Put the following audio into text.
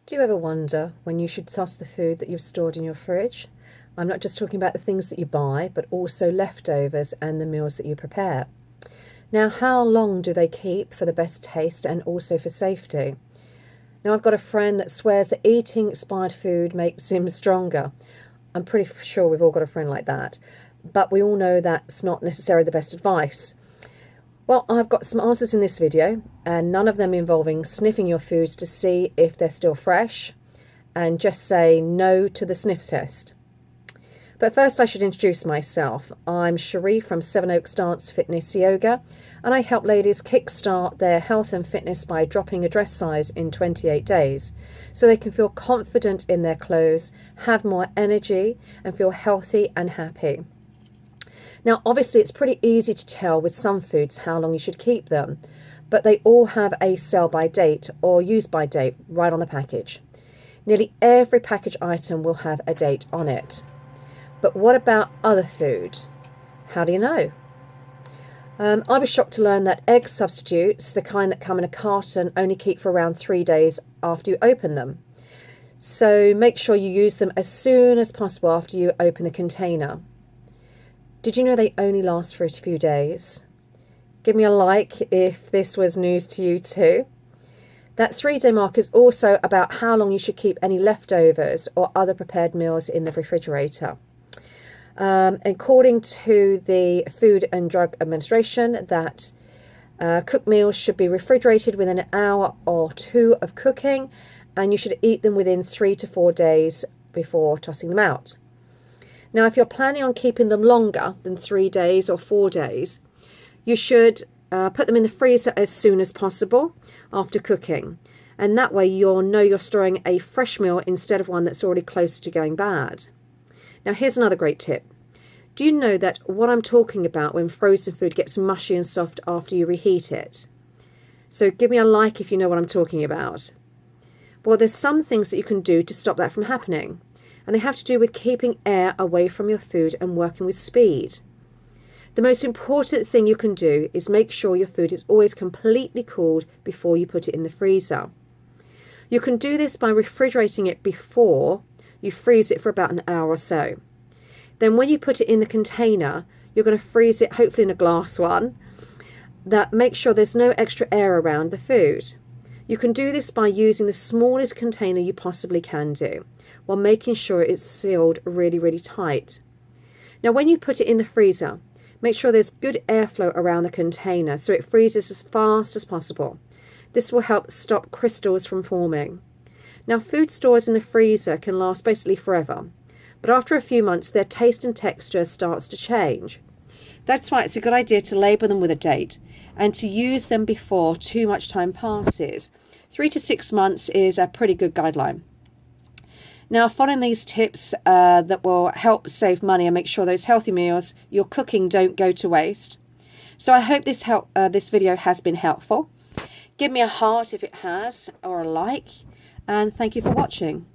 Do you ever wonder when you should toss the food that you've stored in your fridge? I'm not just talking about the things that you buy, but also leftovers and the meals that you prepare. Now, how long do they keep for the best taste and also for safety? Now, I've got a friend that swears that eating expired food makes him stronger. I'm pretty sure we've all got a friend like that, but we all know that's not necessarily the best advice. Well, I've got some answers in this video, and none of them involving sniffing your foods to see if they're still fresh, and just say no to the sniff test. But first I should introduce myself. I'm Cherie from Sevenoaks Dance Fitness Yoga, and I help ladies kickstart their health and fitness by dropping a dress size in 28 days, so they can feel confident in their clothes, have more energy, and feel healthy and happy. Now, obviously, it's pretty easy to tell with some foods how long you should keep them, but they all have a sell-by date or use-by date right on the package. Nearly every package item will have a date on it. But what about other food? How do you know? I was shocked to learn that egg substitutes, the kind that come in a carton, only keep for around 3 days after you open them. So make sure you use them as soon as possible after you open the container. Did you know they only last for a few days? Give me a like if this was news to you too. That 3-day mark is also about how long you should keep any leftovers or other prepared meals in the refrigerator. According to the Food and Drug Administration, that cooked meals should be refrigerated within an hour or two of cooking, and you should eat them within 3 to 4 days before tossing them out. Now, if you're planning on keeping them longer than 3 days or 4 days, you should put them in the freezer as soon as possible after cooking. And that way you'll know you're storing a fresh meal instead of one that's already close to going bad. Now, here's another great tip. Do you know that what I'm talking about when frozen food gets mushy and soft after you reheat it? So give me a like if you know what I'm talking about. Well, there's some things that you can do to stop that from happening. And they have to do with keeping air away from your food and working with speed. The most important thing you can do is make sure your food is always completely cooled before you put it in the freezer. You can do this by refrigerating it before you freeze it for about an hour or so. Then when you put it in the container, you're going to freeze it, hopefully in a glass one, that makes sure there's no extra air around the food. You can do this by using the smallest container you possibly can do, while making sure it's sealed really, really tight. Now, when you put it in the freezer, make sure there's good airflow around the container so it freezes as fast as possible. This will help stop crystals from forming. Now, food stores in the freezer can last basically forever, but after a few months, their taste and texture starts to change. That's why it's a good idea to label them with a date and to use them before too much time passes. 3 to 6 months is a pretty good guideline. Now, following these tips that will help save money and make sure those healthy meals you're cooking don't go to waste. So I hope this video has been helpful. Give me a heart if it has, or a like, and thank you for watching.